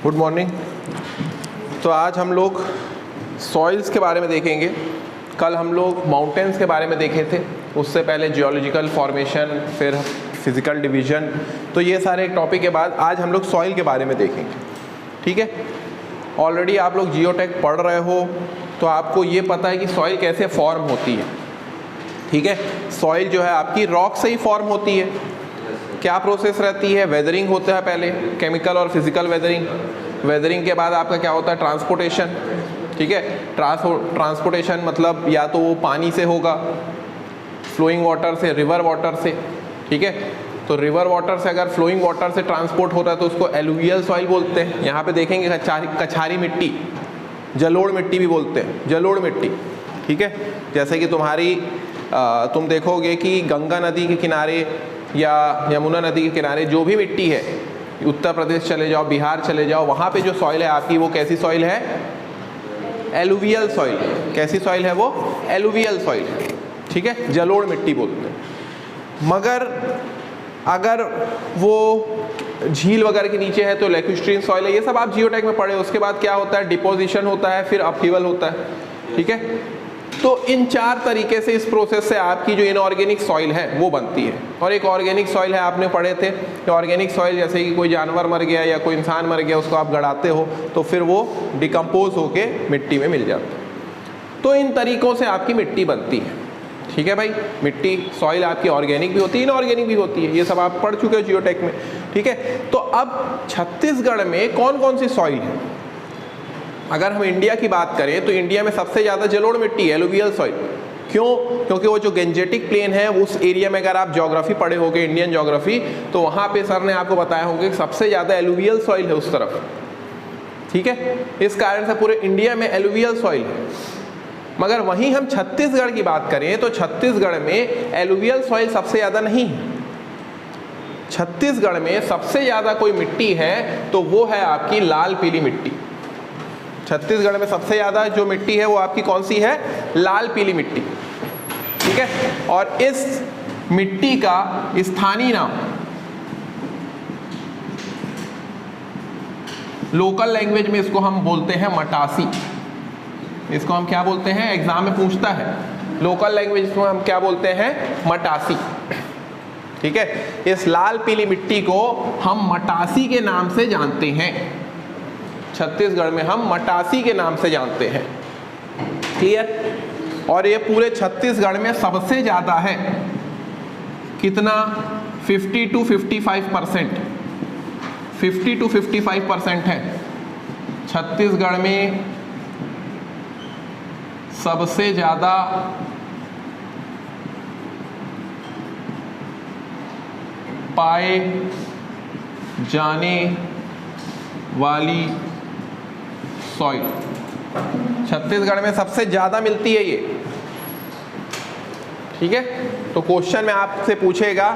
Good morning. तो आज हम लोग सॉइल्स के बारे में देखेंगे। कल हम लोग माउंटेन्स के बारे में देखे थे, उससे पहले जियोलॉजिकल फॉर्मेशन, फिर फिजिकल डिवीजन। तो ये सारे टॉपिक के बाद आज हम लोग सॉइल के बारे में देखेंगे। ठीक है, ऑलरेडी आप लोग जियोटेक पढ़ रहे हो तो आपको ये पता है कि सॉइल कैसे फॉर्म होती है। ठीक है, सॉइल जो है आपकी रॉक से ही फॉर्म होती है। क्या प्रोसेस रहती है? वेदरिंग होता है पहले, केमिकल और फिजिकल वेदरिंग। वेदरिंग के बाद आपका क्या होता है? ट्रांसपोर्टेशन। ठीक है, ट्रांसपोर्टेशन मतलब या तो वो पानी से होगा, फ्लोइंग वाटर से, रिवर वाटर से। ठीक है, तो रिवर वाटर से अगर फ्लोइंग वाटर से ट्रांसपोर्ट होता है तो उसको एलुवियल सॉइल बोलते हैं। यहाँ पे देखेंगे कछारी मिट्टी, जलोढ़ मिट्टी भी बोलते हैं, जलोढ़ मिट्टी। ठीक है, जैसे कि तुम देखोगे कि गंगा नदी के किनारे या यमुना नदी के किनारे जो भी मिट्टी है, उत्तर प्रदेश चले जाओ, बिहार चले जाओ, वहाँ पे जो सॉइल है आपकी, वो कैसी सॉइल है? Alluvial soil. कैसी सॉइल है वो? एलुवियल सॉइल है। ठीक है, जलोढ़ मिट्टी बोलते हैं। मगर अगर वो झील वगैरह के नीचे है तो लैक्यूस्ट्रीन सॉइल है। ये सब आप जियोटेक में पढ़े। उसके बाद क्या होता है? डिपोजिशन होता है, फिर अपहीवल होता है। ठीक है, तो इन चार तरीके से, इस प्रोसेस से आपकी जो इनऑर्गेनिक सॉइल है वो बनती है। और एक ऑर्गेनिक सॉइल है, आपने पढ़े थे कि ऑर्गेनिक सॉइल जैसे कि कोई जानवर मर गया या कोई इंसान मर गया, उसको आप गड़ाते हो तो फिर वो डिकम्पोज होके मिट्टी में मिल जाता है। तो इन तरीकों से आपकी मिट्टी बनती है। ठीक है भाई, मिट्टी सॉइल आपकी ऑर्गेनिक भी होती है, इनऑर्गेनिक भी होती है। ये सब आप पढ़ चुके हो जियोटेक में। ठीक है, तो अब छत्तीसगढ़ में कौन कौन सी सॉइल है? अगर हम इंडिया की बात करें तो इंडिया में सबसे ज़्यादा जलोढ़ मिट्टी है, एलुवियल सॉइल। क्यों? क्योंकि वो जो गेंजेटिक प्लेन है, उस एरिया में अगर आप ज्योग्राफी पढ़े होगे, इंडियन ज्योग्राफी, तो वहाँ पे सर ने आपको बताया होगा कि सबसे ज़्यादा एलुवियल सॉइल है उस तरफ। ठीक है, इस कारण से पूरे इंडिया में एलुवियल सॉइल है। मगर वहीं हम छत्तीसगढ़ की बात करें तो छत्तीसगढ़ में एलुवियल सॉइल सबसे ज़्यादा नहीं है। छत्तीसगढ़ में सबसे ज़्यादा कोई मिट्टी है तो वो है आपकी लाल पीली मिट्टी। छत्तीसगढ़ में सबसे ज़्यादा जो मिट्टी है वो आपकी कौन सी है? लाल पीली मिट्टी। ठीक है, और इस मिट्टी का स्थानीय नाम, लोकल लैंग्वेज में इसको हम बोलते हैं मटासी। इसको हम क्या बोलते हैं? एग्जाम में पूछता है, लोकल लैंग्वेज में हम क्या बोलते हैं? मटासी। ठीक है, इस लाल पीली मिट्टी को हम मटासी के नाम से जानते हैं। छत्तीसगढ़ में हम मटासी के नाम से जानते हैं। क्लियर? और ये पूरे छत्तीसगढ़ में सबसे ज़्यादा है। कितना? 50 to 55%। 50 to 55% है छत्तीसगढ़ में सबसे ज़्यादा पाए जाने वाली सॉइल। छत्तीसगढ़ में सबसे ज़्यादा मिलती है ये। ठीक है, तो क्वेश्चन में आपसे पूछेगा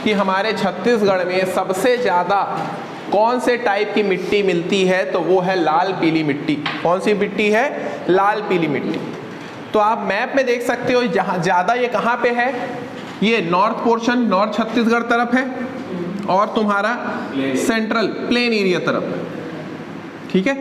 कि हमारे छत्तीसगढ़ में सबसे ज़्यादा कौन से टाइप की मिट्टी मिलती है, तो वो है लाल पीली मिट्टी। कौन सी मिट्टी है? लाल पीली मिट्टी। तो आप मैप में देख सकते हो जहाँ ज़्यादा ये कहाँ पे है? ये नॉर्थ पोर्शन, नॉर्थ छत्तीसगढ़ तरफ है, और तुम्हारा सेंट्रल प्लेन एरिया तरफ। ठीक है,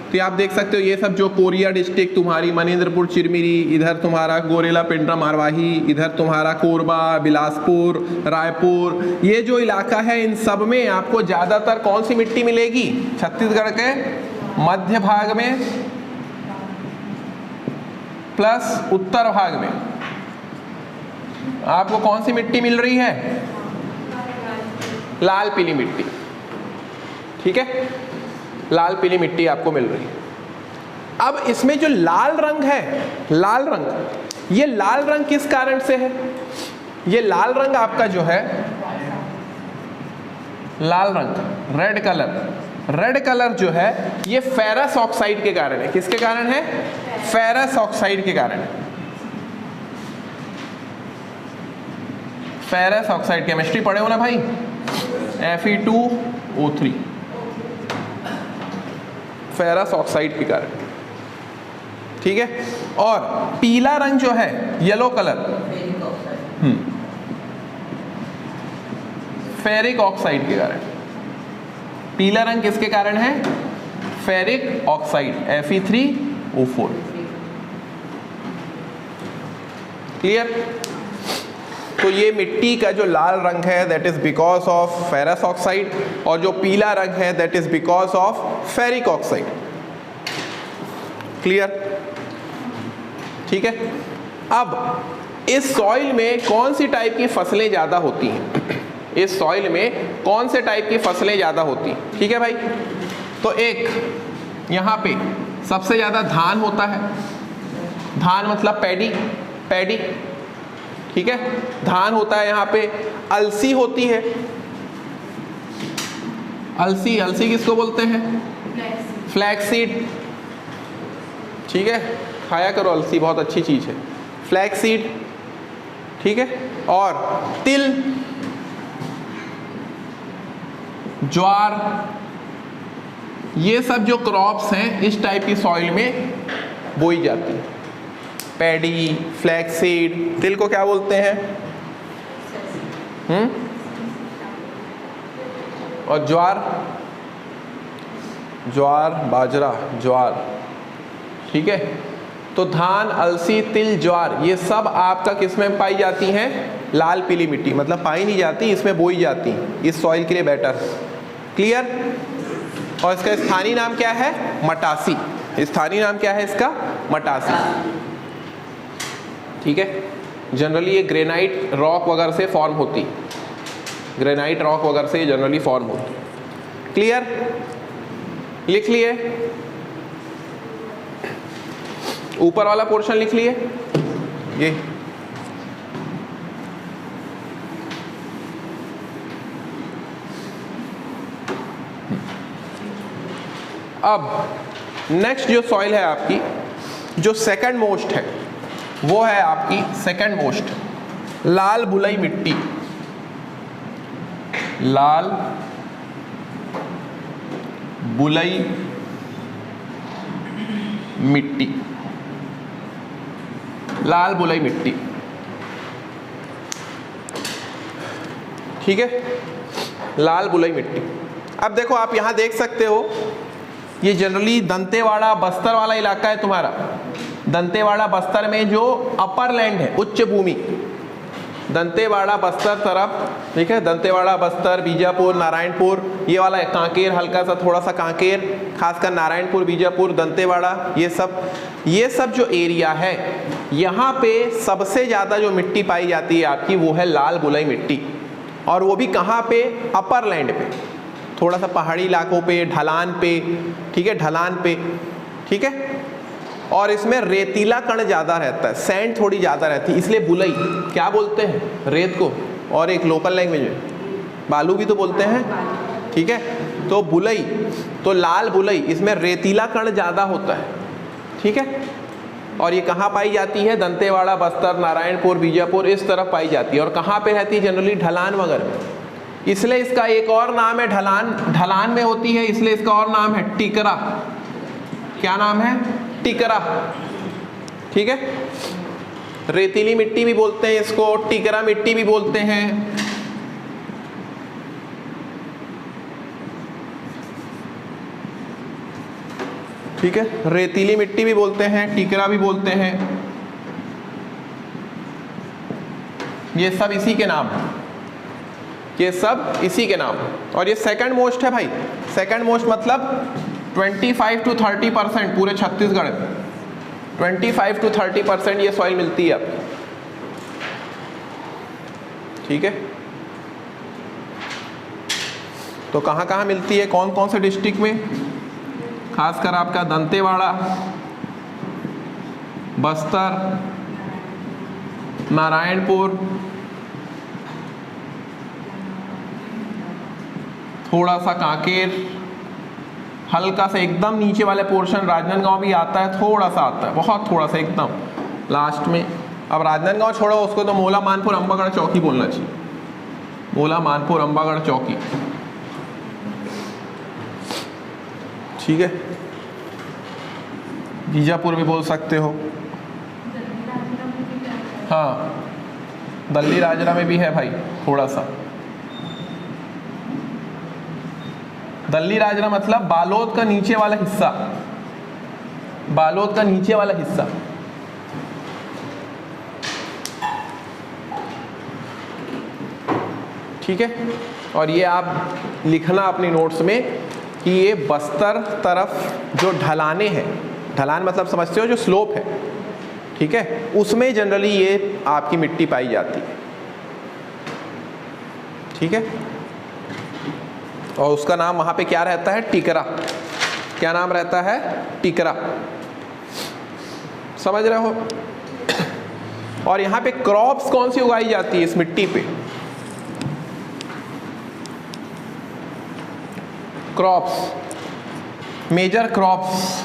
तो आप देख सकते हो ये सब जो कोरिया डिस्ट्रिक्ट, तुम्हारी मनेंद्रपुर, चिरमिरी, इधर तुम्हारा गोरेला, पेंड्रा, मारवाही, इधर तुम्हारा कोरबा, बिलासपुर, रायपुर, ये जो इलाका है, इन सब में आपको ज़्यादातर कौन सी मिट्टी मिलेगी? छत्तीसगढ़ के मध्य भाग में प्लस उत्तर भाग में आपको कौन सी मिट्टी मिल रही है? लाल पीली मिट्टी। ठीक है, लाल पीली मिट्टी आपको मिल रही है। अब इसमें जो लाल रंग है, लाल रंग, ये लाल रंग किस कारण से है? ये लाल रंग आपका जो है, लाल रंग, रेड कलर, रेड कलर जो है ये फेरस ऑक्साइड के कारण है। किसके कारण है? फेरस ऑक्साइड के कारण है। फेरस ऑक्साइड, केमिस्ट्री पढ़े हो ना भाई? Fe2O3, फेरस ऑक्साइड के कारण। ठीक है, और पीला रंग जो है, येलो कलर, फेरिक ऑक्साइड के कारण। पीला रंग किसके कारण है? Ferric oxide Fe3O4। क्लियर? तो ये मिट्टी का जो लाल रंग है that is because of ferrous oxide, और जो पीला रंग है that is because of ferric oxide. Clear? ठीक है। अब इस सॉइल में कौन सी टाइप की फसलें ज़्यादा होती हैं? इस सॉइल में कौन से टाइप की फसलें ज़्यादा होती हैं? ठीक है भाई। तो एक यहाँ पे सबसे ज़्यादा धान होता है। धान मतलब पैडी, पैडी। ठीक है, धान होता है यहाँ पे। अलसी होती है। अलसी, अलसी किसको बोलते हैं? फ्लैक्सीड। ठीक है, खाया करो अलसी, बहुत अच्छी चीज़ है। फ्लैक्सीड। ठीक है, और तिल, ज्वार, ये सब जो क्रॉप्स हैं इस टाइप की सॉइल में बोई जाती है। पैडी, फ्लैक्सीड, तिल को क्या बोलते हैं? और ज्वार, ज्वार, बाजरा, ज्वार। ठीक है, तो धान, अलसी, तिल, ज्वार ये सब आपका किस में पाई जाती हैं? लाल पीली मिट्टी, मतलब पाई नहीं जाती, इसमें बोई जाती हैं। इस सॉइल के लिए बेटर। क्लियर? और इसका स्थानीय नाम क्या है? मटासी। स्थानीय नाम क्या है इसका? मटासी। ठीक है, जनरली ये ग्रेनाइट रॉक वगैरह से फॉर्म होती, ग्रेनाइट रॉक वगैरह से जनरली फॉर्म होती। क्लियर? लिख लिए? ऊपर वाला पोर्शन लिख लिए ये। अब नेक्स्ट जो सॉइल है आपकी, जो सेकंड मोस्ट है, वो है आपकी सेकंड मोस्ट लाल बुलई मिट्टी। लाल बुलई मिट्टी, लाल बुलई मिट्टी। ठीक है, लाल बुलई मिट्टी। अब देखो आप यहां देख सकते हो, ये जनरली दंतेवाड़ा बस्तर वाला इलाका है तुम्हारा। दंतेवाड़ा बस्तर में जो अपर लैंड है, उच्च भूमि, दंतेवाड़ा बस्तर तरफ, ठीक है, दंतेवाड़ा बस्तर, बीजापुर, नारायणपुर, ये वाला है, कांकेर, हल्का सा थोड़ा सा कांकेर, खासकर नारायणपुर, बीजापुर, दंतेवाड़ा, ये सब जो एरिया है, यहाँ पे सबसे ज़्यादा जो मिट्टी पाई जाती है आपकी वो है लाल बुलई मिट्टी। और वो भी कहाँ पे? अपर लैंड पे, थोड़ा सा पहाड़ी इलाकों पे, ढलान पे। ठीक है, ढलान पे। ठीक है, और इसमें रेतीला कण ज़्यादा रहता है, सैंड थोड़ी ज़्यादा रहती है, इसलिए बुलई क्या बोलते हैं? रेत को। और एक लोकल लैंग्वेज में बालू भी तो बोलते हैं। ठीक है, तो बुलई, तो लाल बुलई, इसमें रेतीला कण ज़्यादा होता है। ठीक है, और ये कहाँ पाई जाती है? दंतेवाड़ा, बस्तर, नारायणपुर, बीजापुर, इस तरफ पाई जाती है। और कहाँ पे रहती है? जनरली ढलान वगैरह में। इसलिए इसका एक और नाम है ढलान, ढलान में होती है, इसलिए इसका और नाम है टिकरा। क्या नाम है? टिकरा। ठीक है, रेतीली मिट्टी भी बोलते हैं इसको, टिकरा मिट्टी भी बोलते हैं। ठीक है, रेतीली मिट्टी भी बोलते हैं, टिकरा भी बोलते हैं। ये सब इसी के नाम है, ये सब इसी के नाम। और ये सेकंड मोस्ट है भाई। सेकंड मोस्ट मतलब 25 to 30% पूरे छत्तीसगढ़ में 25 to 30% ये सॉइल मिलती है आपको। ठीक है, तो कहाँ कहाँ मिलती है? कौन कौन से डिस्ट्रिक्ट में? खासकर आपका दंतेवाड़ा, बस्तर, नारायणपुर, थोड़ा सा कांकेर, हल्का सा एकदम नीचे वाले पोर्शन राजनांदगांव भी आता है, थोड़ा सा आता है, बहुत थोड़ा सा एकदम लास्ट में। अब राजनांदगांव छोड़ो, उसको तो मोला, मानपुर, अंबागढ़ चौकी बोलना चाहिए। मोला, मानपुर, अंबागढ़ चौकी। ठीक है, बीजापुर भी बोल सकते हो। हाँ, दल्ली राजरा में भी है भाई थोड़ा सा। दल्ली राजरा मतलब बालोद का नीचे वाला हिस्सा, बालोद का नीचे वाला हिस्सा। ठीक है, और ये आप लिखना अपनी नोट्स में कि ये बस्तर तरफ जो ढलाने हैं, ढलान मतलब समझते हो जो स्लोप है, ठीक है, उसमें जनरली ये आपकी मिट्टी पाई जाती है। ठीक है, और उसका नाम वहाँ पे क्या रहता है? टिकरा। क्या नाम रहता है? टिकरा। समझ रहे हो? और यहाँ पे क्रॉप्स कौन सी उगाई जाती है इस मिट्टी पे? Crops, major crops,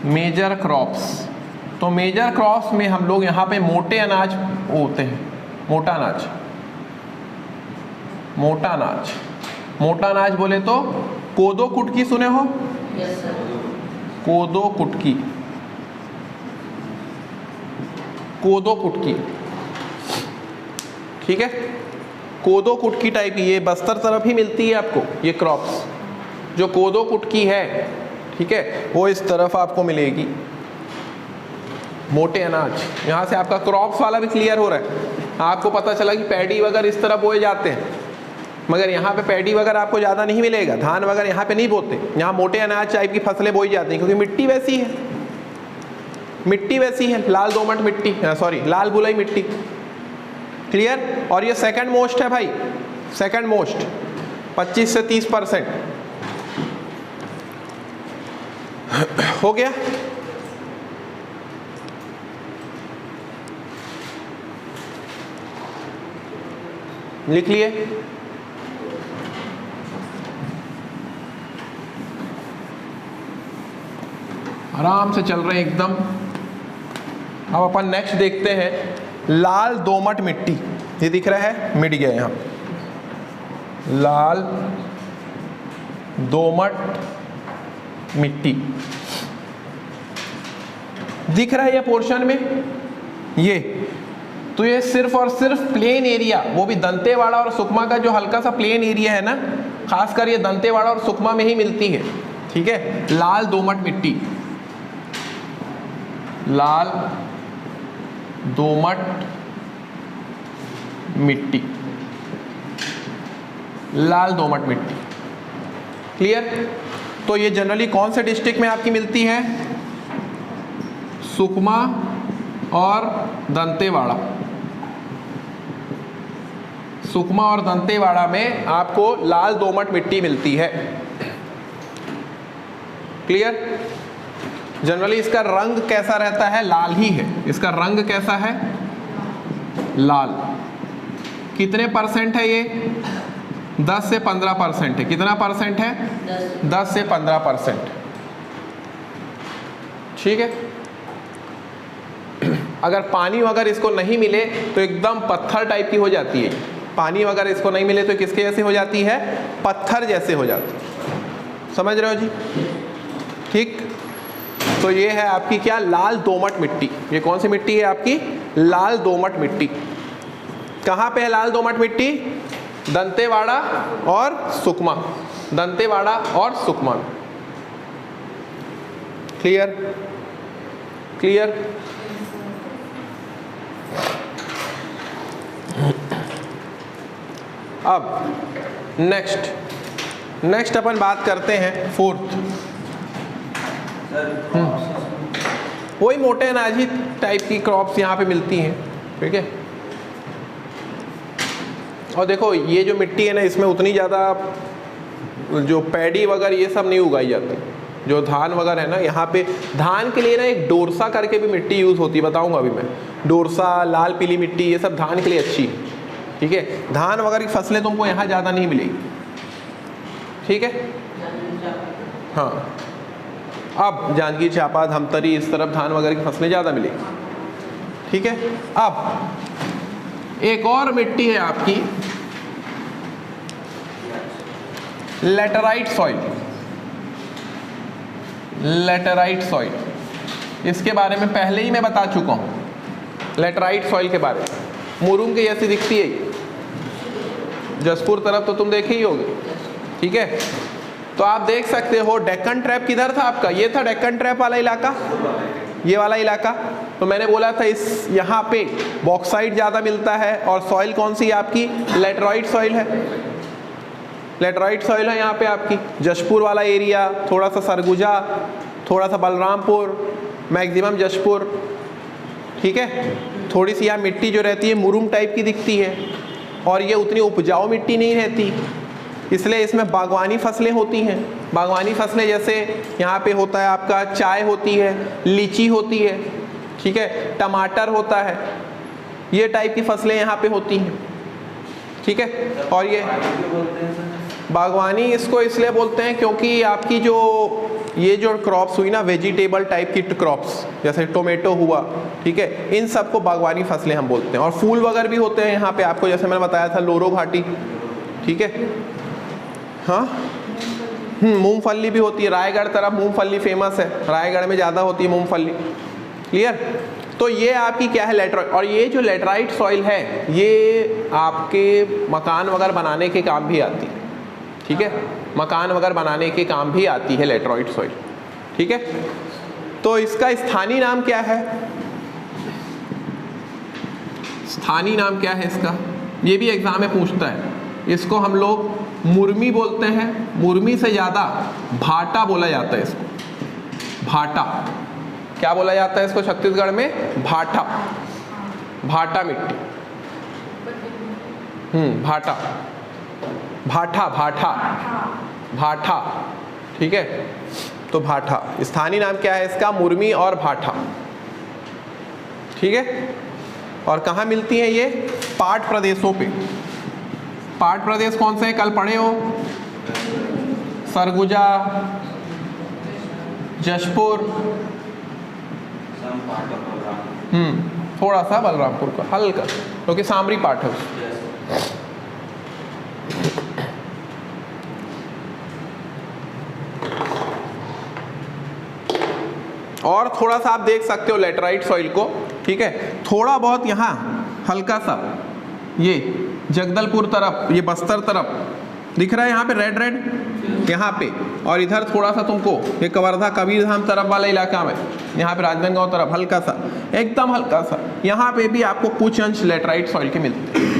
major crops. तो मेजर क्रॉप्स में हम लोग यहाँ पे मोटे अनाज होते हैं, मोटा अनाज, मोटा अनाज। मोटा अनाज बोले तो कोदो कुटकी सुने हो? Yes sir. कोदो कुटकी, कोदो कुटकी, ठीक है, कोदो कुटकी टाइप की ये बस्तर तरफ ही मिलती है आपको ये क्रॉप्स। जो कोदो कुटकी है, ठीक है, वो इस तरफ आपको मिलेगी, मोटे अनाज। यहाँ से आपका क्रॉप्स वाला भी क्लियर हो रहा है। आपको पता चला कि पैडी वगैरह इस तरफ बोए जाते हैं, मगर यहाँ पे पैडी वगैरह आपको ज़्यादा नहीं मिलेगा, धान वगैरह यहाँ पे नहीं बोते। यहाँ मोटे अनाज टाइप की फसलें बोई जाती हैं क्योंकि मिट्टी वैसी है, मिट्टी वैसी है, लाल दोमट मिट्टी, सॉरी लाल बुलाई मिट्टी। क्लियर? और ये सेकंड मोस्ट है भाई, सेकंड मोस्ट, 25 से 30% हो गया। लिख लिए? आराम से चल रहे हैं एकदम। अब अपन नेक्स्ट देखते हैं लाल दोमट मिट्टी। ये दिख रहा है, मिट गया यहाँ, लाल दोमट मिट्टी दिख रहा है ये पोर्शन में। ये तो ये सिर्फ और सिर्फ प्लेन एरिया, वो भी दंतेवाड़ा और सुकमा का जो हल्का सा प्लेन एरिया है ना, खासकर ये दंतेवाड़ा और सुकमा में ही मिलती है। ठीक है, लाल दोमट मिट्टी, लाल दोमट मिट्टी, लाल दोमट मिट्टी। क्लियर? तो ये जनरली कौन से डिस्ट्रिक्ट में आपकी मिलती है? सुकमा और दंतेवाड़ा। सुकमा और दंतेवाड़ा में आपको लाल दोमट मिट्टी मिलती है। क्लियर? जनरली इसका रंग कैसा रहता है? लाल ही है। इसका रंग कैसा है? लाल। कितने परसेंट है ये? 10 से 15% है। कितना परसेंट है? 10 से 15%। ठीक है। अगर पानी वगैरह इसको नहीं मिले तो एकदम पत्थर टाइप की हो जाती है। पानी वगैरह इसको नहीं मिले तो किसके जैसे हो जाती है? पत्थर जैसे हो जाती है। समझ रहे हो जी? ठीक। तो ये है आपकी क्या? लाल दोमट मिट्टी। ये कौन सी मिट्टी है आपकी? लाल दोमट मिट्टी। कहाँ पे है लाल दोमट मिट्टी? दंतेवाड़ा और सुकमा। दंतेवाड़ा और सुकमा। क्लियर? क्लियर? अब नेक्स्ट अपन बात करते हैं फोर्थ। वही मोटे अनाजी टाइप की क्रॉप्स यहाँ पे मिलती हैं। ठीक है। और देखो ये जो मिट्टी है ना, इसमें उतनी ज़्यादा जो पैडी वगैरह ये सब नहीं उगाई जाती। जो धान वगैरह है ना, यहाँ पे धान के लिए ना एक डोरसा करके भी मिट्टी यूज़ होती है, बताऊंगा अभी मैं। डोरसा, लाल पीली मिट्टी, ये सब धान के लिए अच्छी है। ठीक है। धान वगैरह की फसलें तुमको यहाँ ज़्यादा नहीं मिलेगी। ठीक है। हाँ, अब जांजगीर चांपा, धमतरी, इस तरफ धान वगैरह की फसलें ज़्यादा मिलेगी। ठीक है। अब एक और मिट्टी है आपकी लेटराइट सॉइल। लेटराइट सॉइल, इसके बारे में पहले ही मैं बता चुका हूँ। लेटराइट सॉइल के बारे में मुरुम के जैसी दिखती है। जसपुर तरफ तो तुम देखे ही होगे। ठीक है। तो आप देख सकते हो डेक्कन ट्रैप किधर था आपका, ये था डेक्कन ट्रैप वाला इलाका, ये वाला इलाका। तो मैंने बोला था इस यहाँ पे बॉक्साइट ज़्यादा मिलता है और सॉइल कौन सी आपकी, लैटराइट सॉइल है, लैटराइट सॉइल है यहाँ पे आपकी। जशपुर वाला एरिया, थोड़ा सा सरगुजा, थोड़ा सा बलरामपुर, मैक्सिमम जशपुर, ठीक है। थोड़ी सी यहाँ मिट्टी जो रहती है मुरुम टाइप की दिखती है और ये उतनी उपजाऊ मिट्टी नहीं रहती, इसलिए इसमें बागवानी फसलें होती हैं। बागवानी फसलें जैसे यहाँ पे होता है आपका चाय होती है, लीची होती है, ठीक है, टमाटर होता है, ये टाइप की फसलें यहाँ पे होती हैं, ठीक है। और ये बागवानी इसको इसलिए बोलते हैं क्योंकि आपकी जो ये जो क्रॉप्स हुई ना, वेजिटेबल टाइप की क्रॉप्स, जैसे टोमेटो हुआ, ठीक है, इन सबको बागवानी फसलें हम बोलते हैं। और फूल वगैरह भी होते हैं यहाँ पे आपको, जैसे मैंने बताया था लोरो घाटी, ठीक है। हाँ, मूंगफली भी होती है, रायगढ़ तरफ मूंगफली फेमस है, रायगढ़ में ज़्यादा होती है मूंगफली, क्लियर। तो ये आपकी क्या है, लैटराइट। और ये जो लैटराइट सॉइल है ये आपके मकान वगैरह बनाने के काम भी आती है, ठीक है, मकान वगैरह बनाने के काम भी आती है लैटराइट सॉइल, ठीक है। तो इसका स्थानीय नाम क्या है, स्थानीय नाम क्या है इसका, ये भी एग्जाम में पूछता है। इसको हम लोग मुर्मी बोलते हैं, मुर्मी से ज़्यादा भाटा बोला जाता है इसको, भाटा। क्या बोला जाता है इसको छत्तीसगढ़ में, भाटा, भाटा मिट्टी, भाटा, भाठा, भाठा, भाठा, ठीक है। तो भाठा, स्थानीय नाम क्या है इसका, मुर्मी और भाठा, ठीक है। और कहाँ मिलती हैं ये, पाट प्रदेशों पे। पाट प्रदेश कौन से हैं, कल पढ़े हो, सरगुजा, जशपुर, थोड़ा सा बलरामपुर का हल्का, क्योंकि सामरी पाठ है। और थोड़ा सा आप देख सकते हो लैटराइट सॉइल को, ठीक है, थोड़ा बहुत यहाँ हल्का सा ये जगदलपुर तरफ, ये बस्तर तरफ दिख रहा है, यहाँ पे रेड रेड यहाँ पे, और इधर थोड़ा सा तुमको ये कवर्धा कबीरधाम तरफ वाला इलाका में, यहाँ पे राजनांदगांव तरफ हल्का सा, एकदम हल्का सा, यहाँ पे भी आपको कुछ अंश लैटराइट सॉइल के मिलते हैं।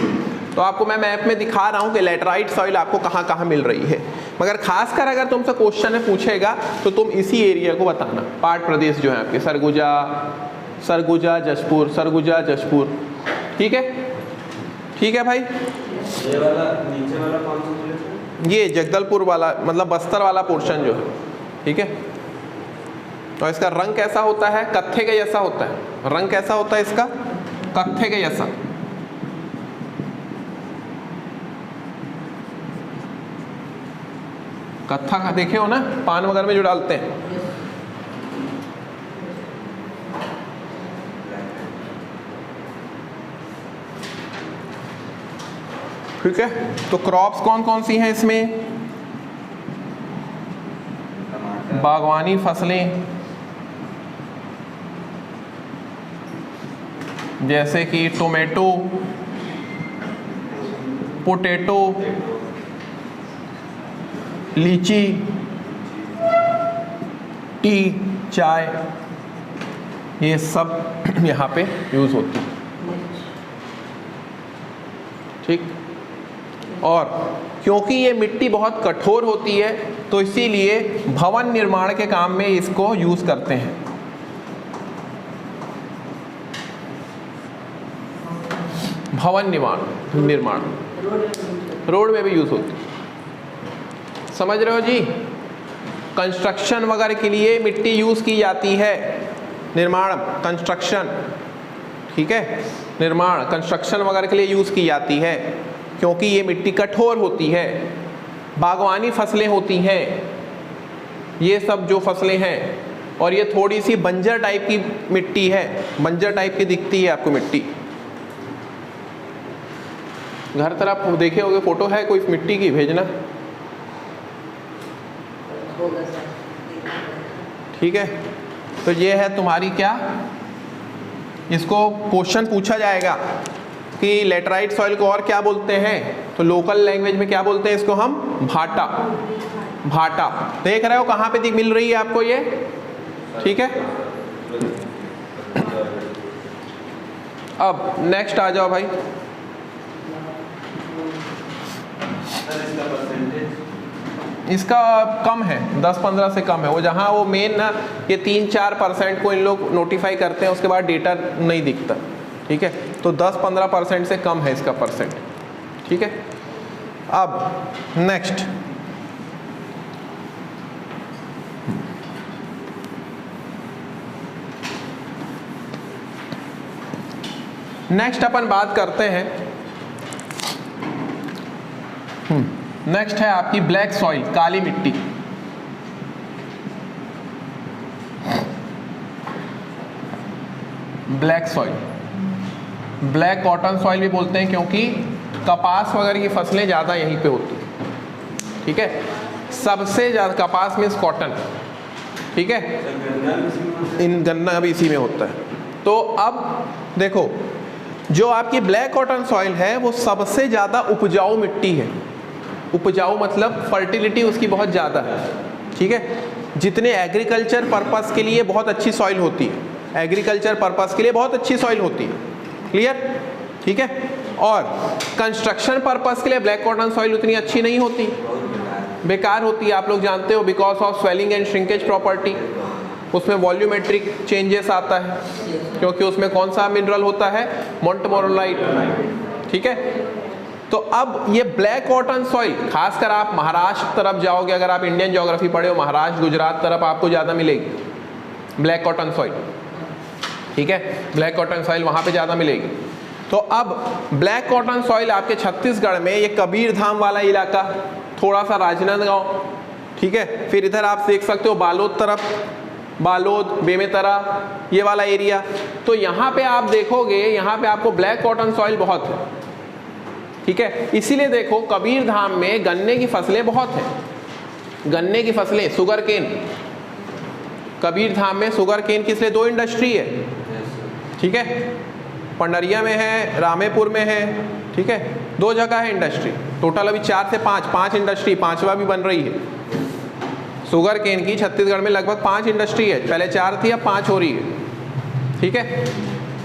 तो आपको मैं मैप में दिखा रहा हूँ कि लैटराइट सॉइल आपको कहाँ कहाँ मिल रही है। मगर खासकर अगर तुमसे क्वेश्चन में पूछेगा तो तुम इसी एरिया को बताना, पाट प्रदेश जो है आपके, सरगुजा, सरगुजा जशपुर, सरगुजा जशपुर, ठीक है, ठीक है भाई। ये वाला नीचे वाला कौन सा, ये जगदलपुर वाला, मतलब बस्तर वाला पोर्शन जो है, ठीक है। और इसका रंग कैसा होता है, कत्थे के जैसा होता है, रंग कैसा होता है इसका, कत्थे के जैसा। कत्था का देखे हो ना, पान वगैरह में जो डालते हैं, ठीक है। तो क्रॉप्स कौन कौन सी हैं इसमें, बागवानी फसलें जैसे कि टोमेटो, पोटैटो, लीची, टी, चाय, ये सब यहाँ पे यूज़ होती है, ठीक। और क्योंकि ये मिट्टी बहुत कठोर होती है तो इसीलिए भवन निर्माण के काम में इसको यूज़ करते हैं। भवन निर्माण रोड में भी यूज़ होती है, समझ रहे हो जी। कंस्ट्रक्शन वगैरह के लिए मिट्टी यूज़ की जाती है, निर्माण, कंस्ट्रक्शन, ठीक है, निर्माण कंस्ट्रक्शन वगैरह के लिए यूज़ की जाती है क्योंकि ये मिट्टी कठोर होती है। बागवानी फसलें होती हैं, ये सब जो फसलें हैं, और ये थोड़ी सी बंजर टाइप की मिट्टी है, बंजर टाइप की दिखती है आपको मिट्टी। घर तरफ देखे होगे, फोटो है कोई मिट्टी की, भेजना, ठीक है। तो ये है तुम्हारी क्या, इसको क्वेश्चन पूछा जाएगा कि लेटराइट सॉइल को और क्या बोलते हैं, तो लोकल लैंग्वेज में क्या बोलते हैं इसको हम, भाटा। भाटा देख रहे हो कहाँ पे मिल रही है आपको ये, ठीक है। अब नेक्स्ट आ जाओ भाई, इसका कम है, 10-15 से कम है वो, जहाँ वो मेन ना ये 3-4% को इन लोग नोटिफाई करते हैं, उसके बाद डेटा नहीं दिखता, ठीक है। तो 10-15% से कम है इसका परसेंट, ठीक है। अब नेक्स्ट अपन बात करते हैं, नेक्स्ट है आपकी ब्लैक सॉइल, काली मिट्टी। Black soil, black cotton soil भी बोलते हैं, क्योंकि कपास वगैरह की फसलें ज़्यादा यहीं पे होती हैं, ठीक है। सबसे ज़्यादा कपास मीन्स कॉटन, ठीक है। गन्ना भी इसी में होता है। तो अब देखो, जो आपकी ब्लैक कॉटन सॉइल है वो सबसे ज़्यादा उपजाऊ मिट्टी है। उपजाऊ मतलब फर्टिलिटी उसकी बहुत ज़्यादा है, ठीक है। जितने एग्रीकल्चर पर्पस के लिए बहुत अच्छी सॉइल होती है, एग्रीकल्चर पर्पस के लिए बहुत अच्छी सॉइल होती है, क्लियर, ठीक है। और कंस्ट्रक्शन पर्पस के लिए ब्लैक कॉटन सॉइल उतनी अच्छी नहीं होती, बेकार होती है, आप लोग जानते हो, because of swelling and shrinkage property. उसमें वॉल्यूमेट्रिक चेंजेस आता है, क्योंकि उसमें कौन सा मिनरल होता है, मोंटमोरोलाइट, ठीक है। तो अब ये ब्लैक कॉटन सॉइल, खासकर आप महाराष्ट्र तरफ जाओगे, अगर आप इंडियन ज्योग्राफी पढ़े हो, महाराष्ट्र गुजरात तरफ आपको ज़्यादा मिलेगी ब्लैक कॉटन सॉइल, ठीक है। ब्लैक कॉटन सॉइल वहाँ पे ज़्यादा मिलेगी। तो अब ब्लैक कॉटन सॉइल आपके छत्तीसगढ़ में ये कबीर धाम वाला इलाका, थोड़ा सा राजनांदगांव, ठीक है। फिर इधर आप देख सकते हो बालोद तरफ, बालोद, बेमेतरा, ये वाला एरिया। तो यहाँ पे आप देखोगे, यहाँ पे आपको ब्लैक कॉटन सॉइल बहुत है, ठीक है। इसीलिए देखो कबीर धाम में गन्ने की फसलें बहुत हैं, गन्ने की फसलें, शुगर केन। कबीर धाम में शुगर केन की इसलिए 2 इंडस्ट्री है, ठीक है। पंडरिया में है, रामेपुर में है, ठीक है। 2 जगह है इंडस्ट्री, टोटल अभी 4 से 5 इंडस्ट्री, 5वां भी बन रही है। शुगर केन की छत्तीसगढ़ में लगभग 5 इंडस्ट्री है, पहले 4 थी, अब 5 हो रही है, ठीक है।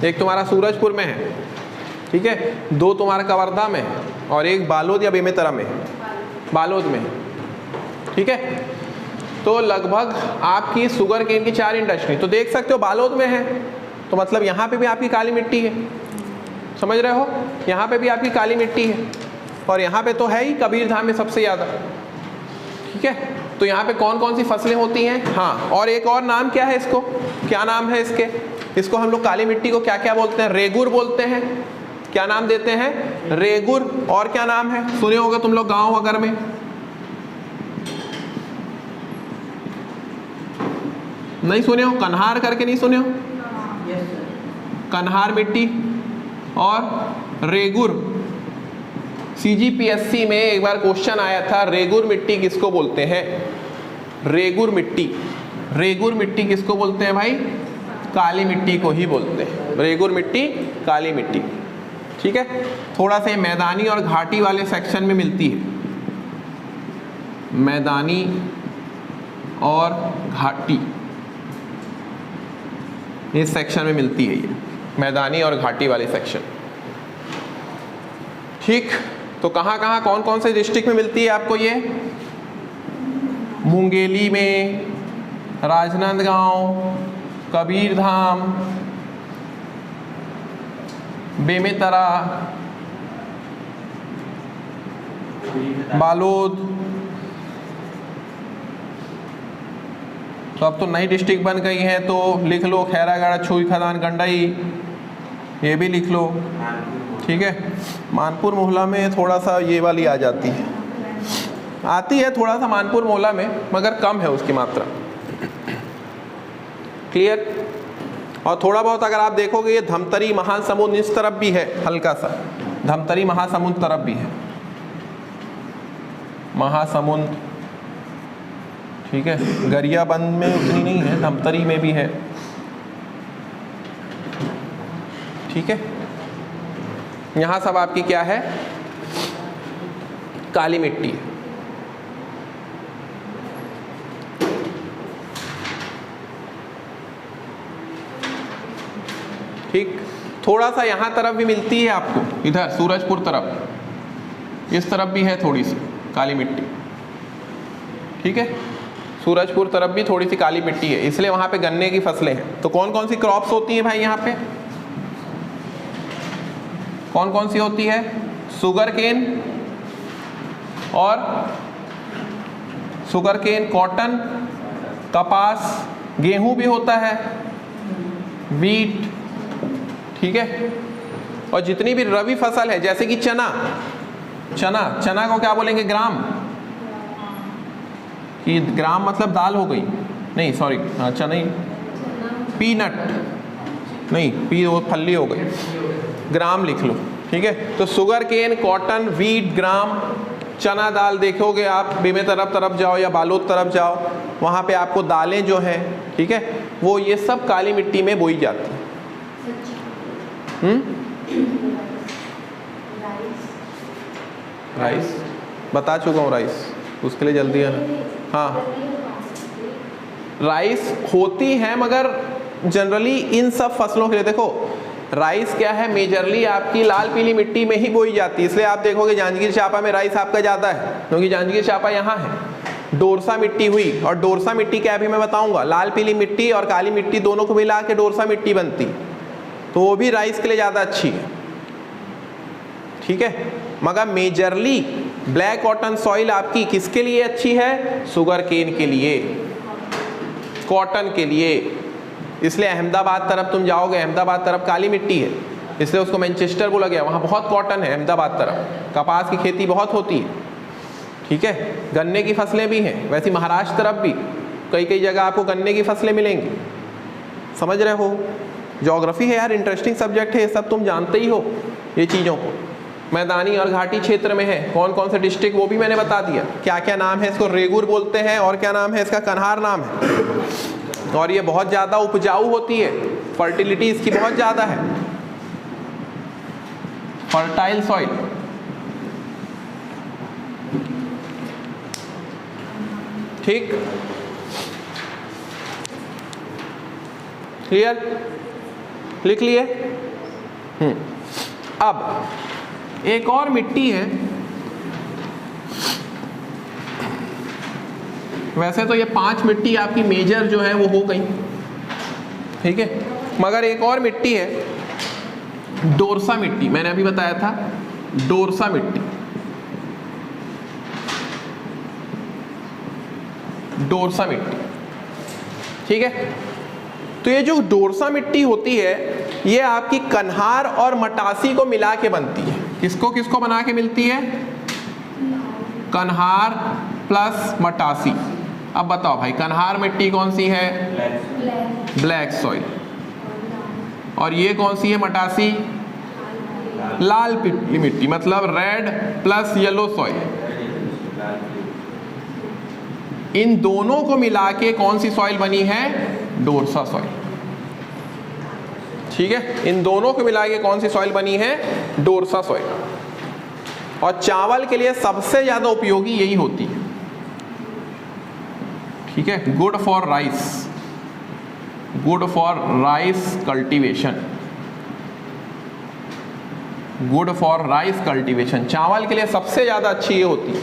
एक तुम्हारा सूरजपुर में है, ठीक है। 2 तुम्हारा कवर्धा में है, और एक बालोद या बेमेतरा में है, बालोद में, ठीक है। तो लगभग आपकी शुगर केन की 4 इंडस्ट्री, तो देख सकते हो बालोद में है, तो मतलब यहाँ पे भी आपकी काली मिट्टी है, समझ रहे हो, यहाँ पे भी आपकी काली मिट्टी है, और यहाँ पे तो है ही कबीर धाम में सबसे ज़्यादा, ठीक है। तो यहाँ पे कौन कौन सी फसलें होती हैं, हाँ। और एक और नाम क्या है इसको, क्या नाम है इसके, इसको हम लोग काली मिट्टी को क्या क्या बोलते हैं, रेगुर बोलते हैं। क्या नाम देते हैं, रेगुर। और क्या नाम है, सुने होगा तुम लोग गांव वगैरह में, नहीं सुने हो, कन्हार करके नहीं सुने हो, कन्हार मिट्टी और रेगुर। CGPSC में एक बार क्वेश्चन आया था, रेगुर मिट्टी किसको बोलते हैं, रेगुर मिट्टी। रेगुर मिट्टी किसको बोलते हैं भाई, काली मिट्टी को ही बोलते हैं, रेगुर मिट्टी, काली मिट्टी, ठीक है। थोड़ा सा मैदानी और घाटी वाले सेक्शन में मिलती है, मैदानी और घाटी, इस सेक्शन में मिलती है ये, मैदानी और घाटी वाले सेक्शन, ठीक। तो कहाँ कहाँ कौन कौन से डिस्ट्रिक्ट में मिलती है आपको ये, मुंगेली में, राजनांदगांव, कबीरधाम, बेमेतरा, बालोद। तो अब तो नई डिस्ट्रिक्ट बन गई है, तो लिख लो खैरागढ़, छुई खदान, गंडई, ये भी लिख लो, ठीक है। मानपुर मोहला में थोड़ा सा ये वाली आ जाती है, आती है थोड़ा सा मानपुर मोहला में, मगर कम है उसकी मात्रा, क्लियर। और थोड़ा बहुत अगर आप देखोगे ये धमतरी, महासमुंद इस तरफ भी है, हल्का सा धमतरी महासमुंद तरफ भी है, महासमुंद, ठीक है। गरियाबंद में उतनी नहीं है, धमतरी में भी है, ठीक है। यहाँ सब आपकी क्या है, काली मिट्टी है। ठीक, थोड़ा सा यहाँ तरफ भी मिलती है आपको, इधर सूरजपुर तरफ, इस तरफ भी है थोड़ी सी काली मिट्टी। ठीक है, सूरजपुर तरफ भी थोड़ी सी काली मिट्टी है, इसलिए वहाँ पे गन्ने की फसलें हैं। तो कौन कौन सी क्रॉप्स होती हैं भाई यहाँ पे, कौन कौन सी होती है, शुगर केन और शुगर केन, कॉटन, कपास, गेहूं भी होता है, वीट। ठीक है, और जितनी भी रबी फसल है जैसे कि चना, चना, चना को क्या बोलेंगे, ग्राम, कि ग्राम मतलब दाल हो गई, नहीं सॉरी, चना ही, पीनट नहीं, पी वो फल्ली हो गई, ग्राम लिख लो। ठीक है, तो शुगर केन, कॉटन, वीट, ग्राम, चना दाल। देखोगे आप बीमे तरफ जाओ या बालोद तरफ जाओ, वहाँ पे आपको दालें जो हैं, ठीक है, वो ये सब काली मिट्टी में बोई जाती है। राइस बता चुका हूँ, राइस उसके लिए जल्दी है ना। हाँ, राइस होती है मगर जनरली इन सब फसलों के लिए, देखो राइस क्या है, मेजरली आपकी लाल पीली मिट्टी में ही बोई जाती है। इसलिए आप देखोगे जांजगीर चांपा में राइस आपका ज़्यादा है, क्योंकि जांजगीर चांपा यहाँ है। डोरसा मिट्टी हुई, और डोरसा मिट्टी क्या अभी मैं बताऊंगा, लाल पीली मिट्टी और काली मिट्टी दोनों को मिला के डोरसा मिट्टी बनती, तो वो भी राइस के लिए ज़्यादा अच्छी है। ठीक है, मगर मेजरली ब्लैक कॉटन सॉइल आपकी किसके लिए अच्छी है, शुगर केन के लिए, कॉटन के लिए। इसलिए अहमदाबाद तरफ तुम जाओगे, अहमदाबाद तरफ काली मिट्टी है, इसलिए उसको मैनचेस्टर बोला गया, वहाँ बहुत कॉटन है अहमदाबाद तरफ, कपास की खेती बहुत होती है। ठीक है, गन्ने की फसलें भी हैं, वैसे महाराष्ट्र तरफ भी कई कई जगह आपको गन्ने की फसलें मिलेंगी। समझ रहे हो, ज्योग्राफी है यार, इंटरेस्टिंग सब्जेक्ट है, सब तुम जानते ही हो ये चीज़ों को। मैदानी और घाटी क्षेत्र में है कौन कौन से डिस्ट्रिक्ट, वो भी मैंने बता दिया, क्या क्या नाम है, इसको रेगुर बोलते हैं, और क्या नाम है इसका, कन्हार नाम है। और ये बहुत ज़्यादा उपजाऊ होती है, फर्टिलिटी इसकी बहुत ज़्यादा है, फर्टाइल सॉइल। ठीक, क्लियर, लिख लिए। अब एक और मिट्टी है, वैसे तो ये 5 मिट्टी आपकी मेजर जो है वो हो गई, ठीक है, मगर एक और मिट्टी है डोरसा मिट्टी, मैंने अभी बताया था डोरसा मिट्टी। डोरसा मिट्टी, ठीक है, तो ये जो डोरसा मिट्टी होती है ये आपकी कन्हार और मटासी को मिला के बनती है। किसको किसको बना के मिलती है, कन्हार प्लस मटासी। अब बताओ भाई, कन्हार मिट्टी कौन सी है, ब्लैक सॉइल, और ये कौन सी है मटासी, लाल पीली मिट्टी, मतलब रेड प्लस येलो सॉइल। इन दोनों को मिला के कौन सी सॉइल बनी है, डोरसा सॉइल। ठीक है, इन दोनों को मिला के कौन सी सॉइल बनी है, डोरसा सॉइल। और चावल के लिए सबसे ज्यादा उपयोगी यही होती है। ठीक है, good for rice, good for rice cultivation, good for rice cultivation, चावल के लिए सबसे ज्यादा अच्छी ये होती है।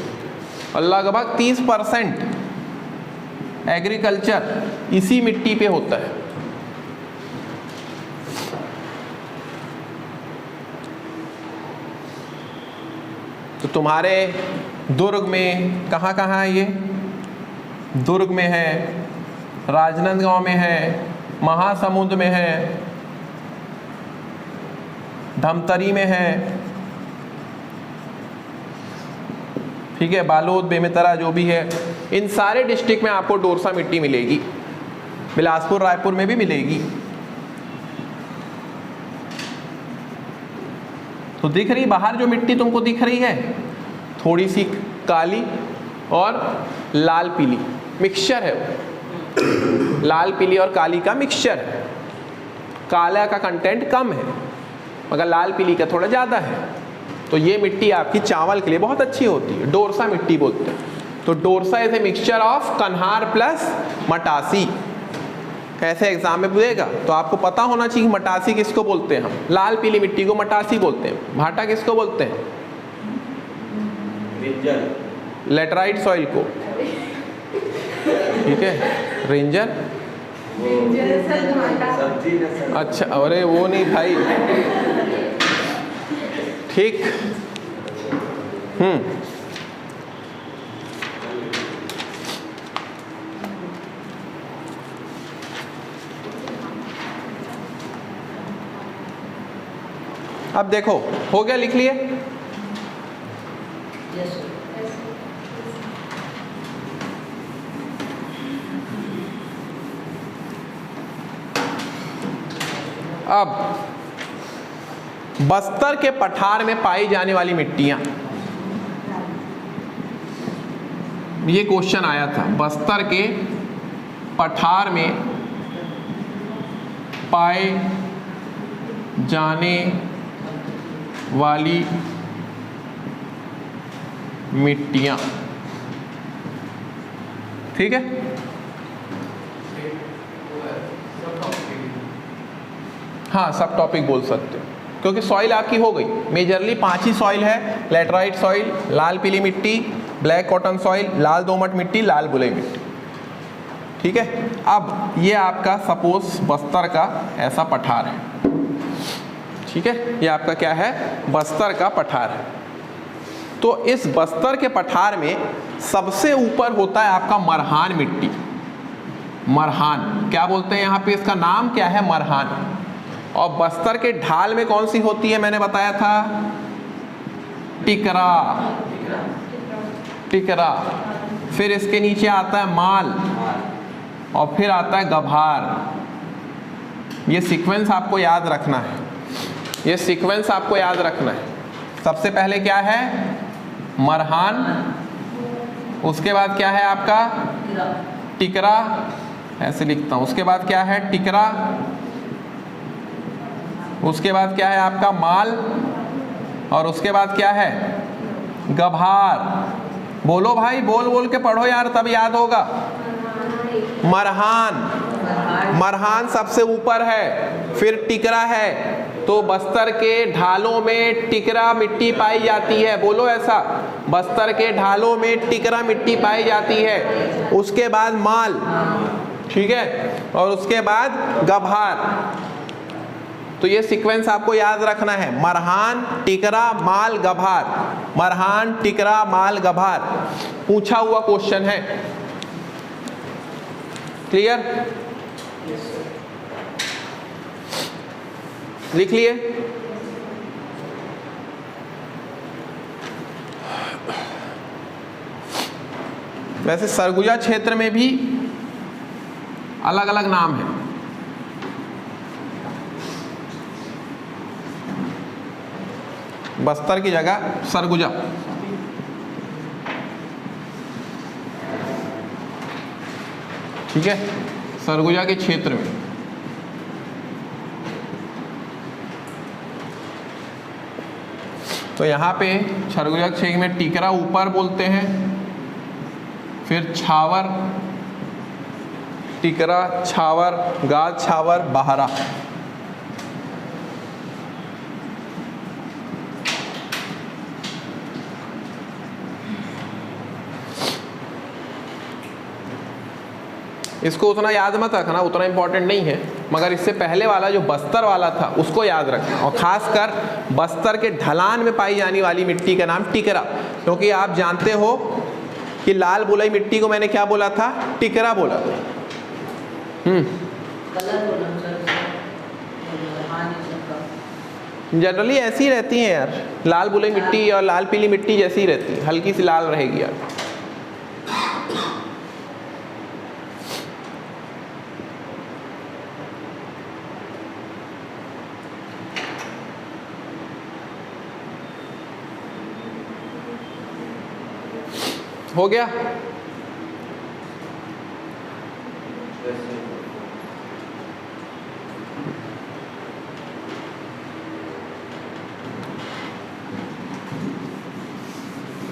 और लगभग 30% एग्रीकल्चर इसी मिट्टी पे होता है। तो तुम्हारे दुर्ग में कहाँ कहाँ है ये, दुर्ग में है, राजनांदगांव में है, महासमुंद में है, धमतरी में है, ठीक है, बालोद, बेमेतरा जो भी है, इन सारे डिस्ट्रिक्ट में आपको डोरसा मिट्टी मिलेगी। बिलासपुर रायपुर में भी मिलेगी। तो दिख रही बाहर जो मिट्टी तुमको दिख रही है, थोड़ी सी काली और लाल पीली मिक्सचर है वो। लाल पीली और काली का मिक्सचर है, काला का कंटेंट कम है। मगर लाल पीली का थोड़ा ज़्यादा है। तो ये मिट्टी आपकी चावल के लिए बहुत अच्छी होती है, डोरसा मिट्टी बोलते हैं। तो Dorsa is a mixture of कन्हार प्लस मटासी। कैसे एग्जाम में पूछेगा तो आपको पता होना चाहिए मटासी किसको बोलते हैं हम। लाल पीली मिट्टी को मटासी बोलते हैं, भाटा किसको बोलते हैं? लेटराइट सॉइल को, ठीक है। रेंजर, अच्छा, अरे वो नहीं भाई, ठीक। अब देखो हो गया, लिख लिए? अब बस्तर के पठार में पाई जाने वाली मिट्टियां, ये क्वेश्चन आया था। बस्तर के पठार में पाए जाने वाली मिट्टियां, ठीक है। हाँ, सब टॉपिक बोल सकते हो क्योंकि सॉइल आपकी हो गई। मेजरली 5 ही सॉइल है, लेटराइट सॉइल, लाल पीली मिट्टी, ब्लैक कॉटन सॉइल, लाल दोमट मिट्टी, लाल बलुई मिट्टी, ठीक है। अब ये आपका सपोज बस्तर का ऐसा पठार है, ठीक है। ये आपका क्या है? बस्तर का पठार है। तो इस बस्तर के पठार में सबसे ऊपर होता है आपका मरहान मिट्टी। मरहान क्या बोलते हैं यहाँ पे? इसका नाम क्या है? मरहान। और बस्तर के ढाल में कौन सी होती है? मैंने बताया था टिकरा। टिकरा। फिर इसके नीचे आता है माल और फिर आता है गभार। ये सीक्वेंस आपको याद रखना है, ये सीक्वेंस आपको याद रखना है। सबसे पहले क्या है? मरहान, उसके बाद क्या है आपका? टिकरा, ऐसे लिखता हूं। उसके बाद क्या है? टिकरा। उसके बाद क्या है आपका? माल। और उसके बाद क्या है? गभार। बोलो भाई, बोल बोल के पढ़ो यार, तब याद होगा। मरहान, मरहान सबसे ऊपर है, फिर टिकरा है। तो बस्तर के ढालों में टिकरा मिट्टी पाई जाती है। बोलो ऐसा, बस्तर के ढालों में टिकरा मिट्टी पाई जाती है। उसके बाद माल, ठीक है, और उसके बाद गभार। तो ये सीक्वेंस आपको याद रखना है, मरहान, टिकरा, माल, गभार। मरहान, टिकरा, माल, गभार पूछा हुआ क्वेश्चन है। क्लियर? लिख लिए? वैसे सरगुजा क्षेत्र में भी अलग अलग नाम है। बस्तर की जगह सरगुजा, ठीक है, सरगुजा के क्षेत्र में। तो यहाँ पे सरगुजा क्षेत्र में टिकरा ऊपर बोलते हैं, फिर छावर, टिकरा, छावर, गाज छावर, बहारा। इसको उतना याद मत रखना, उतना इंपॉर्टेंट नहीं है, मगर इससे पहले वाला जो बस्तर वाला था उसको याद रखना। और खासकर बस्तर के ढलान में पाई जाने वाली मिट्टी का नाम टिकरा, क्योंकि आप जानते हो कि लाल बुलई मिट्टी को मैंने क्या बोला था? टिकरा बोला था। जनरली ऐसी ही रहती हैं यार, लाल बुलई मिट्टी और लाल पीली मिट्टी जैसी ही रहती है, हल्की सी लाल रहेगी यार। हो गया?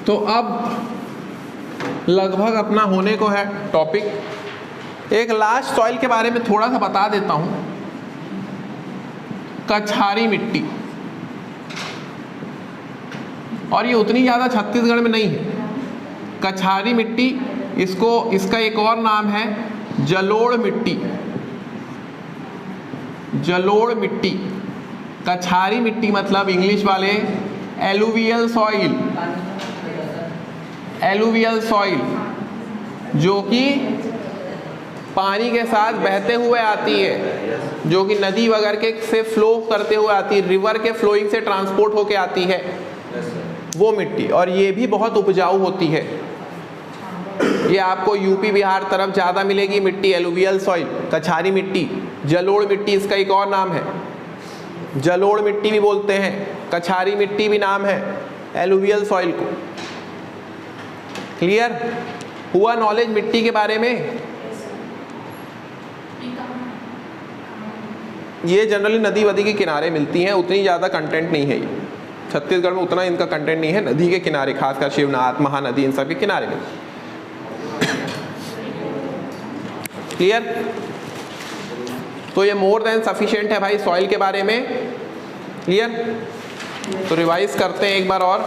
तो अब लगभग अपना होने को है टॉपिक। एक लास्ट सॉइल के बारे में थोड़ा सा बता देता हूं। कछारी मिट्टी, और ये उतनी ज़्यादा छत्तीसगढ़ में नहीं है। कछारी मिट्टी, इसका एक और नाम है जलोढ़ मिट्टी। जलोढ़ मिट्टी, कछारी मिट्टी मतलब इंग्लिश वाले एलुवियल सॉइल। एलुवियल सॉइल जो कि पानी के साथ बहते हुए आती है, जो कि नदी वगैरह के से फ्लो करते हुए आती है, रिवर के फ्लोइंग से ट्रांसपोर्ट होके आती है, वो मिट्टी। और ये भी बहुत उपजाऊ होती है। ये आपको यूपी बिहार तरफ ज़्यादा मिलेगी मिट्टी, एलुवियल सॉइल, कछारी मिट्टी। जलोढ़ मिट्टी इसका एक और नाम है, जलोढ़ मिट्टी भी बोलते हैं, कछारी मिट्टी भी नाम है एलुवियल सॉइल को। क्लियर हुआ नॉलेज मिट्टी के बारे में? ये जनरली नदी वदी के किनारे मिलती हैं, उतनी ज़्यादा कंटेंट नहीं है। ये छत्तीसगढ़ में उतना इनका कंटेंट नहीं है। नदी के किनारे, खासकर शिवनाथ, महानदी, इन सब के किनारे में। क्लियर? तो ये मोर देन सफिशिएंट है भाई सॉइल के बारे में। क्लियर? तो रिवाइज करते हैं एक बार और।